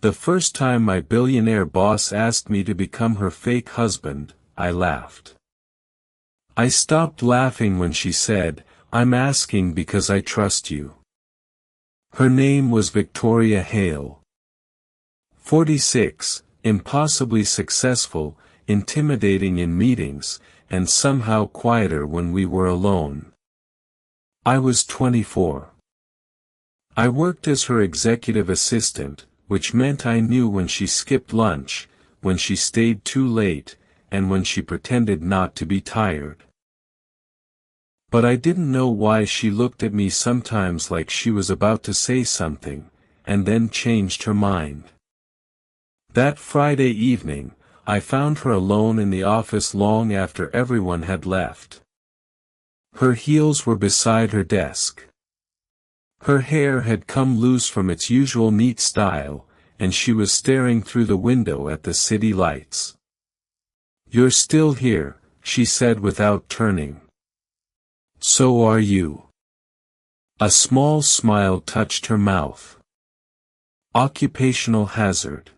The first time my billionaire boss asked me to become her fake husband, I laughed. I stopped laughing when she said, "I'm asking because I trust you." Her name was Victoria Hale. 46, impossibly successful, intimidating in meetings, and somehow quieter when we were alone. I was 24. I worked as her executive assistant, which meant I knew when she skipped lunch, when she stayed too late, and when she pretended not to be tired. But I didn't know why she looked at me sometimes like she was about to say something, and then changed her mind. That Friday evening, I found her alone in the office long after everyone had left. Her heels were beside her desk. Her hair had come loose from its usual neat style, and she was staring through the window at the city lights. "You're still here," she said without turning. "So are you." A small smile touched her mouth. Occupational hazard.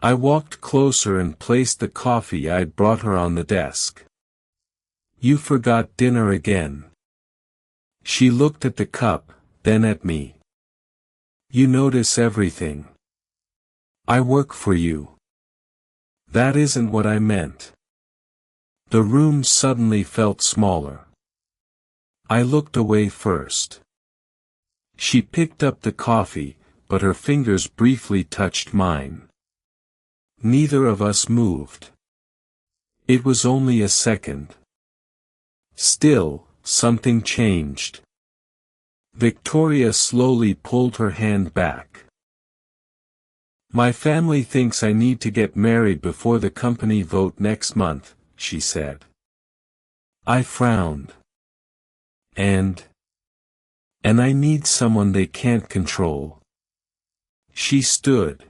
I walked closer and placed the coffee I'd brought her on the desk. "You forgot dinner again." She looked at the cup, then at me. "You notice everything. I work for you." "That isn't what I meant." The room suddenly felt smaller. I looked away first. She picked up the coffee, but her fingers briefly touched mine. Neither of us moved. It was only a second. Still, something changed. Victoria slowly pulled her hand back. "My family thinks I need to get married before the company vote next month," she said. I frowned. And I need someone they can't control." She stood.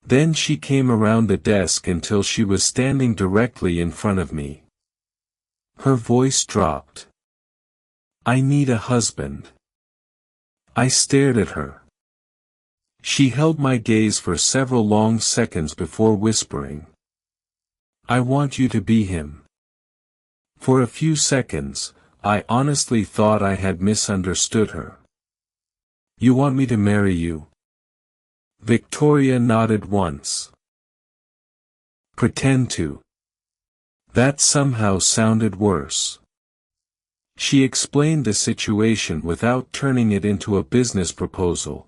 Then she came around the desk until she was standing directly in front of me. Her voice dropped. "I need a husband." I stared at her. She held my gaze for several long seconds before whispering, "I want you to be him." For a few seconds, I honestly thought I had misunderstood her. "You want me to marry you?" Victoria nodded once. "Pretend to." That somehow sounded worse. She explained the situation without turning it into a business proposal.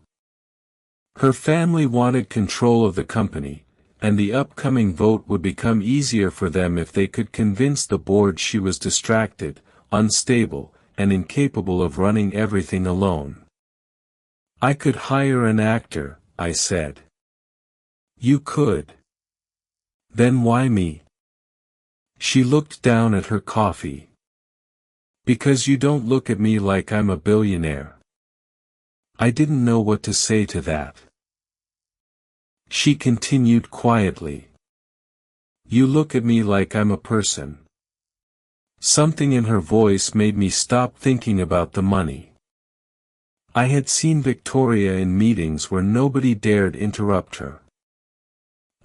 Her family wanted control of the company, and the upcoming vote would become easier for them if they could convince the board she was distracted, unstable, and incapable of running everything alone. "I could hire an actor," I said. "You could. Then why me?" She looked down at her coffee. "Because you don't look at me like I'm a billionaire." I didn't know what to say to that. She continued quietly. "You look at me like I'm a person." Something in her voice made me stop thinking about the money. I had seen Victoria in meetings where nobody dared interrupt her.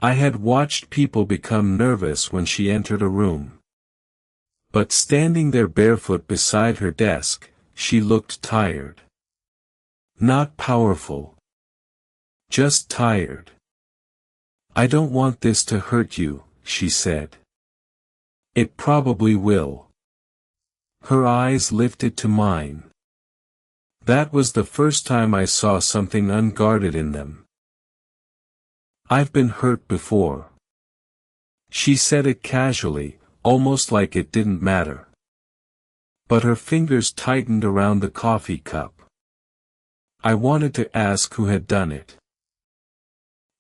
I had watched people become nervous when she entered a room. But standing there barefoot beside her desk, she looked tired. Not powerful. Just tired. "I don't want this to hurt you," she said. "It probably will." Her eyes lifted to mine. That was the first time I saw something unguarded in them. "I've been hurt before." She said it casually, almost like it didn't matter. But her fingers tightened around the coffee cup. I wanted to ask who had done it.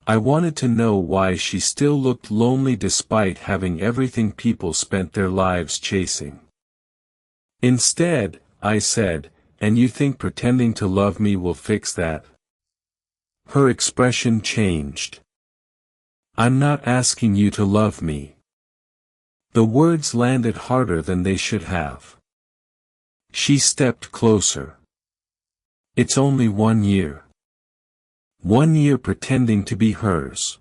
I wanted to know why she still looked lonely despite having everything people spent their lives chasing. Instead, I said, "And you think pretending to love me will fix that?" Her expression changed. "I'm not asking you to love me." The words landed harder than they should have. She stepped closer. "It's only 1 year. 1 year pretending to be hers.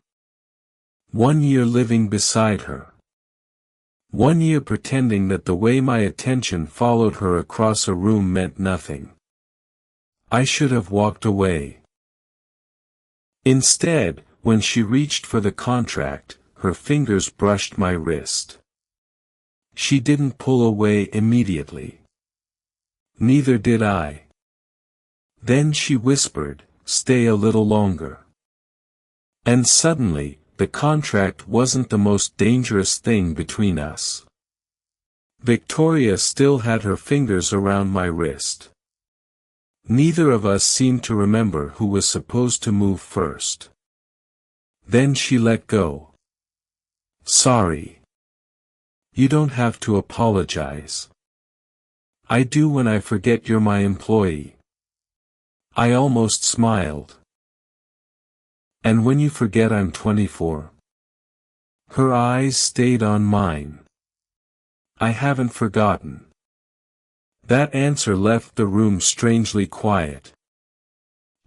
1 year living beside her. 1 year pretending that the way my attention followed her across a room meant nothing. I should have walked away. Instead, when she reached for the contract, her fingers brushed my wrist. She didn't pull away immediately. Neither did I. Then she whispered, "Stay a little longer." And suddenly, the contract wasn't the most dangerous thing between us. Victoria still had her fingers around my wrist. Neither of us seemed to remember who was supposed to move first. Then she let go. "Sorry. You don't have to apologize. I do when I forget you're my employee." I almost smiled. "And when you forget I'm 24. Her eyes stayed on mine. "I haven't forgotten." That answer left the room strangely quiet.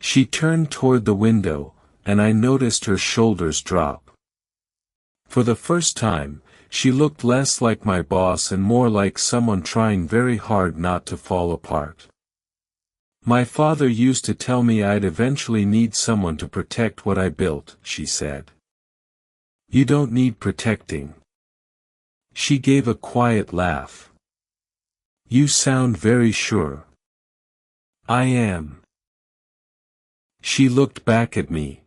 She turned toward the window, and I noticed her shoulders drop. For the first time, she looked less like my boss and more like someone trying very hard not to fall apart. "My father used to tell me I'd eventually need someone to protect what I built," she said. "You don't need protecting." She gave a quiet laugh. "You sound very sure." "I am." She looked back at me.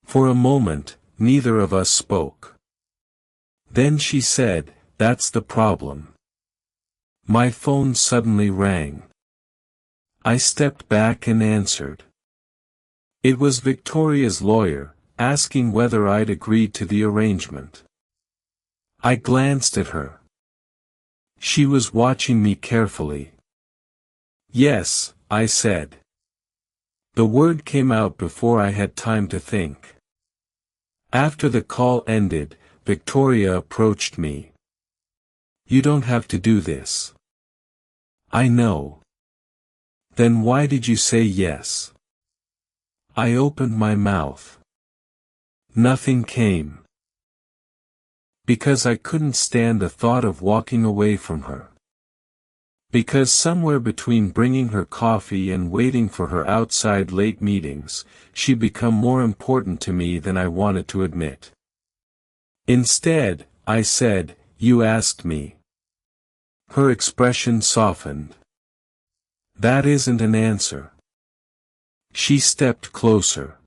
For a moment, neither of us spoke. Then she said, "That's the problem." My phone suddenly rang. I stepped back and answered. It was Victoria's lawyer, asking whether I'd agreed to the arrangement. I glanced at her. She was watching me carefully. "Yes," I said. The word came out before I had time to think. After the call ended, Victoria approached me. "You don't have to do this." "I know." "Then why did you say yes?" I opened my mouth. Nothing came. Because I couldn't stand the thought of walking away from her. Because somewhere between bringing her coffee and waiting for her outside late meetings, she'd become more important to me than I wanted to admit. Instead, I said, "You asked me." Her expression softened. "That isn't an answer." She stepped closer.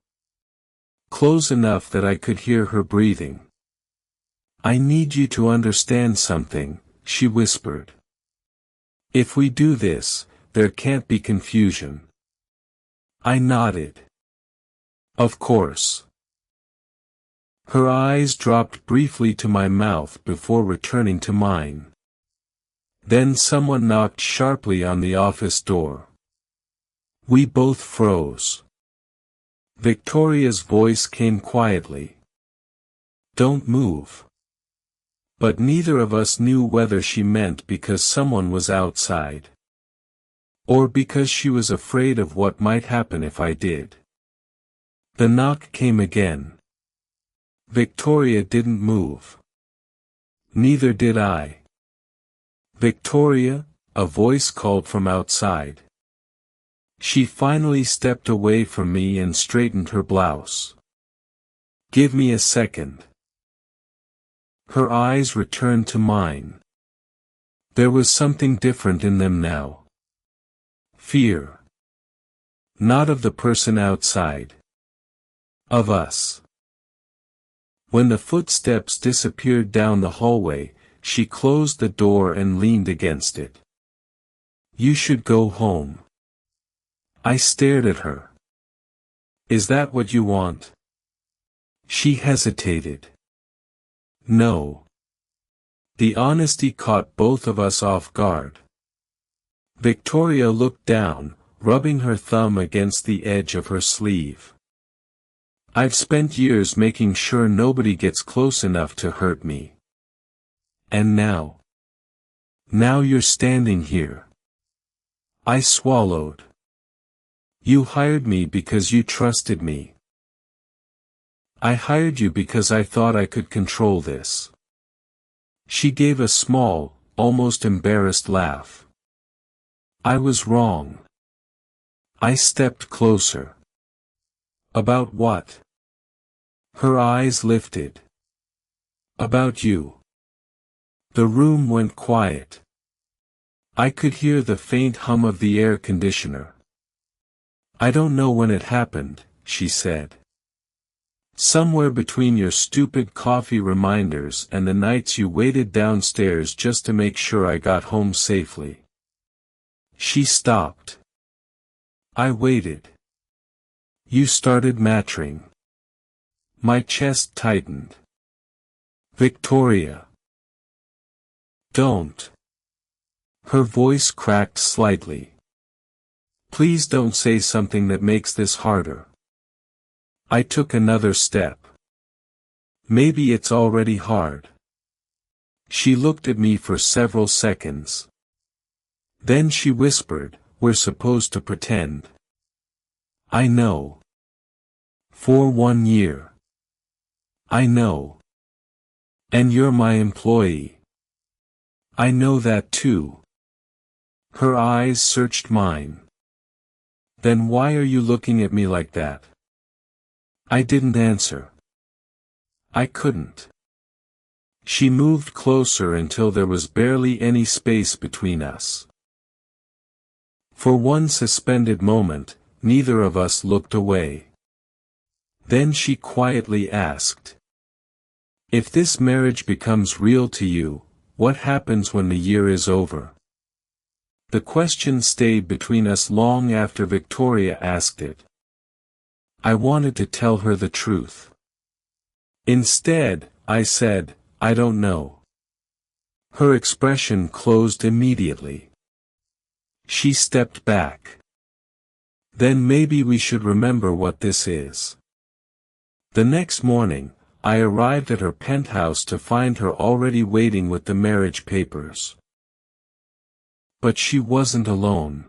Close enough that I could hear her breathing. "I need you to understand something," she whispered. "If we do this, there can't be confusion." I nodded. "Of course." Her eyes dropped briefly to my mouth before returning to mine. Then someone knocked sharply on the office door. We both froze. Victoria's voice came quietly. "Don't move." But neither of us knew whether she meant because someone was outside, or because she was afraid of what might happen if I did. The knock came again. Victoria didn't move. Neither did I. "Victoria," a voice called from outside. She finally stepped away from me and straightened her blouse. "Give me a second." Her eyes returned to mine. There was something different in them now. Fear. Not of the person outside. Of us. When the footsteps disappeared down the hallway, she closed the door and leaned against it. "You should go home." I stared at her. "Is that what you want?" She hesitated. "No." The honesty caught both of us off guard. Victoria looked down, rubbing her thumb against the edge of her sleeve. "I've spent years making sure nobody gets close enough to hurt me. And now you're standing here." I swallowed. You hired me because you trusted me. I hired you because I thought I could control this. She gave a small, almost embarrassed laugh. I was wrong. I stepped closer. About what? Her eyes lifted. About you. The room went quiet. I could hear the faint hum of the air conditioner. I don't know when it happened, she said. Somewhere between your stupid coffee reminders and the nights you waited downstairs just to make sure I got home safely. She stopped. I waited. You started mattering. My chest tightened. Victoria. Don't. Her voice cracked slightly. Please don't say something that makes this harder. I took another step. Maybe it's already hard. She looked at me for several seconds. Then she whispered, we're supposed to pretend. I know. For 1 year. I know. And you're my employee. I know that too. Her eyes searched mine. Then why are you looking at me like that? I didn't answer. I couldn't. She moved closer until there was barely any space between us. For one suspended moment, neither of us looked away. Then she quietly asked. If this marriage becomes real to you, what happens when the year is over? The question stayed between us long after Victoria asked it. I wanted to tell her the truth. Instead, I said, I don't know. Her expression closed immediately. She stepped back. Then maybe we should remember what this is. The next morning, I arrived at her penthouse to find her already waiting with the marriage papers. But she wasn't alone.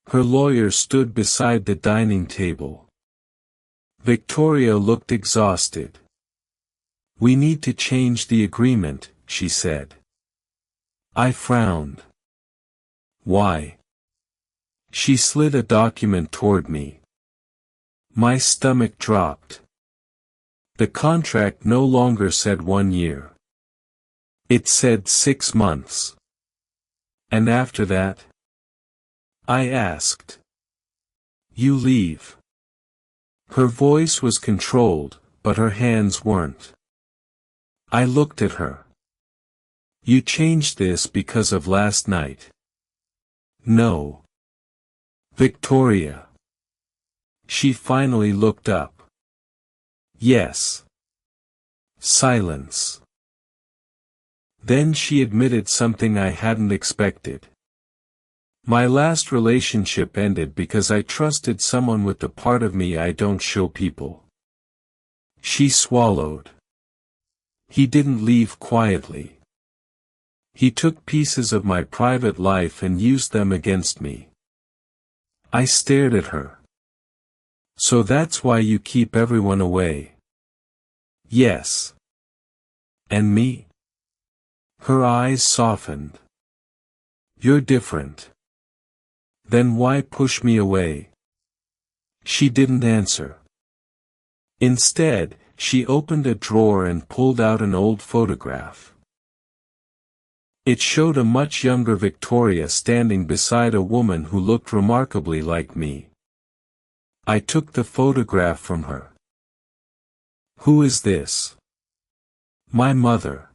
Her lawyer stood beside the dining table. Victoria looked exhausted. We need to change the agreement, she said. I frowned. Why? She slid a document toward me. My stomach dropped. The contract no longer said 1 year. It said 6 months. And after that? I asked. You leave. Her voice was controlled, but her hands weren't. I looked at her. You changed this because of last night. No. Victoria. She finally looked up. Yes. Silence. Then she admitted something I hadn't expected. My last relationship ended because I trusted someone with the part of me I don't show people. She swallowed. He didn't leave quietly. He took pieces of my private life and used them against me. I stared at her. So that's why you keep everyone away? Yes. And me? Her eyes softened. You're different. Then why push me away? She didn't answer. Instead, she opened a drawer and pulled out an old photograph. It showed a much younger Victoria standing beside a woman who looked remarkably like me. I took the photograph from her. Who is this? My mother.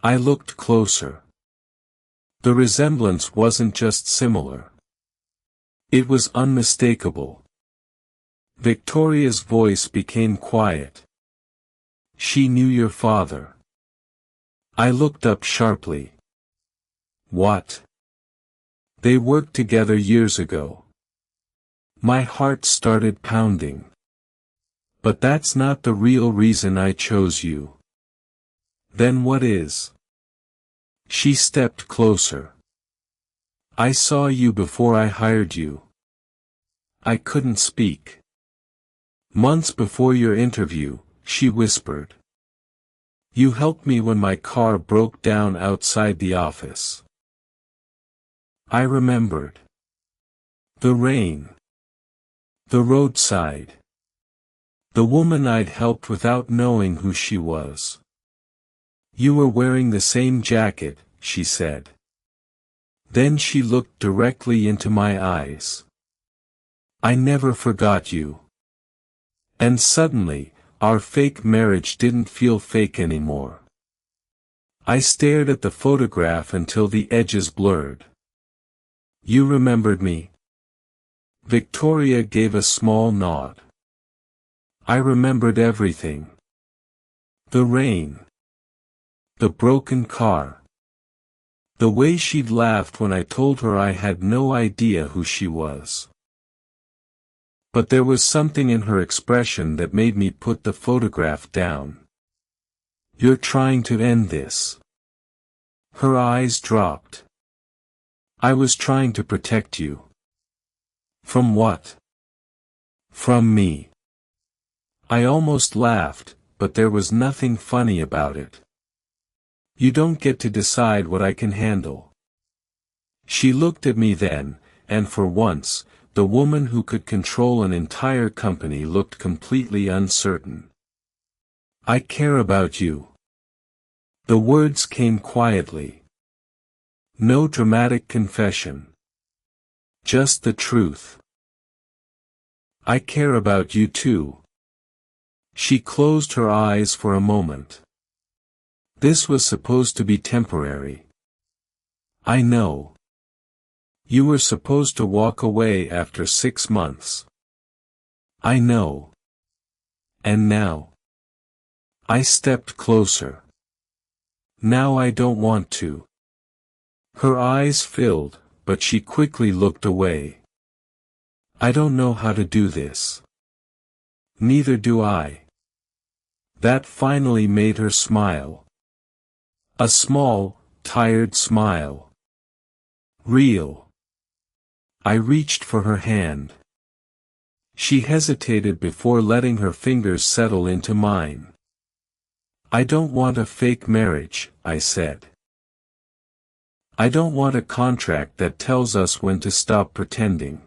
I looked closer. The resemblance wasn't just similar. It was unmistakable. Victoria's voice became quiet. She knew your father. I looked up sharply. What? They worked together years ago. My heart started pounding. But that's not the real reason I chose you. Then what is? She stepped closer. I saw you before I hired you. I couldn't speak. Months before your interview, she whispered. You helped me when my car broke down outside the office. I remembered. The rain. The roadside. The woman I'd helped without knowing who she was. You were wearing the same jacket, she said. Then she looked directly into my eyes. I never forgot you. And suddenly, our fake marriage didn't feel fake anymore. I stared at the photograph until the edges blurred. You remembered me? Victoria gave a small nod. I remembered everything. The rain. The broken car. The way she'd laughed when I told her I had no idea who she was. But there was something in her expression that made me put the photograph down. You're trying to end this. Her eyes dropped. I was trying to protect you. From what? From me. I almost laughed, but there was nothing funny about it. You don't get to decide what I can handle. She looked at me then, and for once, the woman who could control an entire company looked completely uncertain. I care about you. The words came quietly. No dramatic confession. Just the truth. I care about you too. She closed her eyes for a moment. This was supposed to be temporary. I know. You were supposed to walk away after 6 months. I know. And now. I stepped closer. Now I don't want to. Her eyes filled, but she quickly looked away. I don't know how to do this. Neither do I. That finally made her smile. A small, tired smile. Real. I reached for her hand. She hesitated before letting her fingers settle into mine. I don't want a fake marriage, I said. I don't want a contract that tells us when to stop pretending.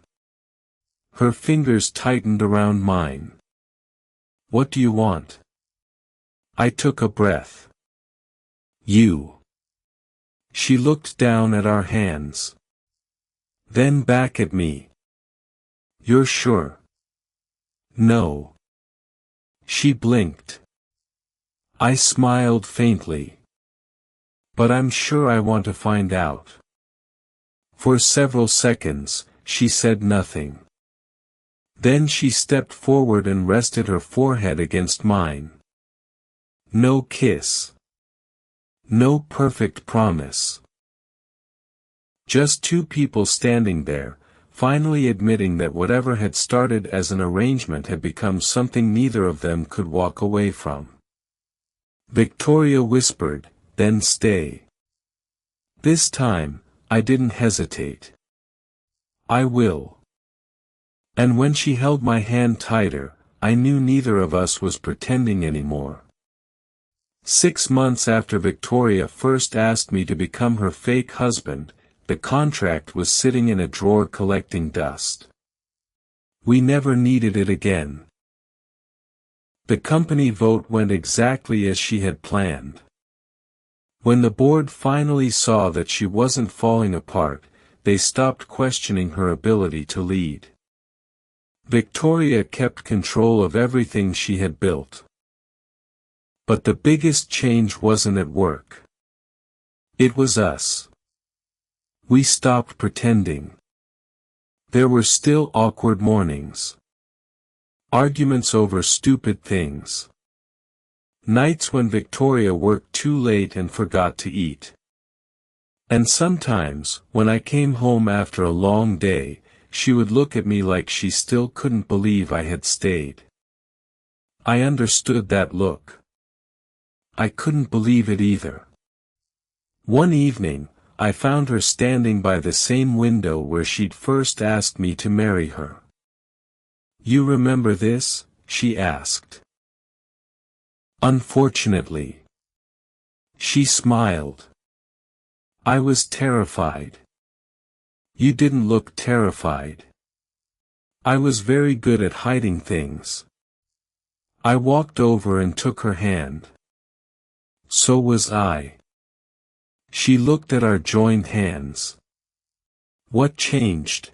Her fingers tightened around mine. What do you want? I took a breath. You. She looked down at our hands. Then back at me. You're sure? No. She blinked. I smiled faintly. But I'm sure I want to find out. For several seconds, she said nothing. Then she stepped forward and rested her forehead against mine. No kiss. No perfect promise. Just two people standing there, finally admitting that whatever had started as an arrangement had become something neither of them could walk away from. Victoria whispered, "Then stay." This time, I didn't hesitate. I will. And when she held my hand tighter, I knew neither of us was pretending anymore. 6 months after Victoria first asked me to become her fake husband, the contract was sitting in a drawer collecting dust. We never needed it again. The company vote went exactly as she had planned. When the board finally saw that she wasn't falling apart, they stopped questioning her ability to lead. Victoria kept control of everything she had built. But the biggest change wasn't at work. It was us. We stopped pretending. There were still awkward mornings. Arguments over stupid things. Nights when Victoria worked too late and forgot to eat. And sometimes, when I came home after a long day, she would look at me like she still couldn't believe I had stayed. I understood that look. I couldn't believe it either. One evening, I found her standing by the same window where she'd first asked me to marry her. You remember this? She asked. Unfortunately. She smiled. I was terrified. You didn't look terrified. I was very good at hiding things. I walked over and took her hand. So was I. She looked at our joined hands. What changed?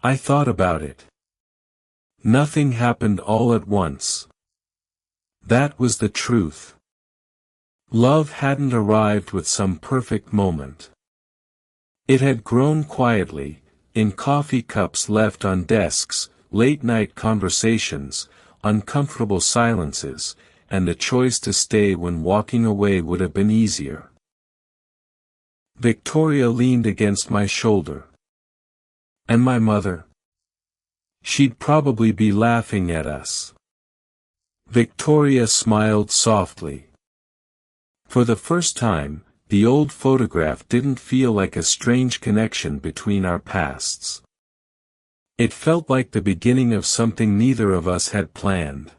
I thought about it. Nothing happened all at once. That was the truth. Love hadn't arrived with some perfect moment. It had grown quietly, in coffee cups left on desks, late-night conversations, uncomfortable silences, and the choice to stay when walking away would have been easier. Victoria leaned against my shoulder. And my mother? She'd probably be laughing at us. Victoria smiled softly. For the first time, the old photograph didn't feel like a strange connection between our pasts. It felt like the beginning of something neither of us had planned.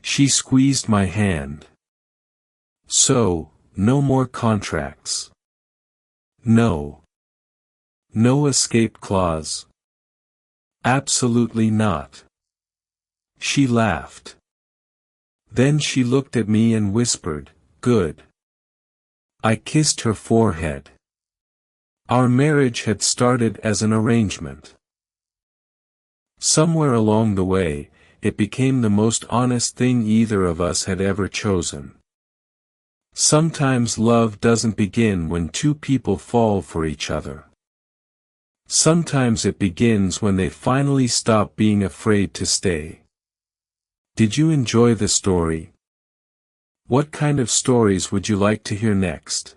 She squeezed my hand. So, no more contracts. No. No escape clause. Absolutely not. She laughed. Then she looked at me and whispered, "Good." I kissed her forehead. Our marriage had started as an arrangement. Somewhere along the way, it became the most honest thing either of us had ever chosen. Sometimes love doesn't begin when two people fall for each other. Sometimes it begins when they finally stop being afraid to stay. Did you enjoy the story? What kind of stories would you like to hear next?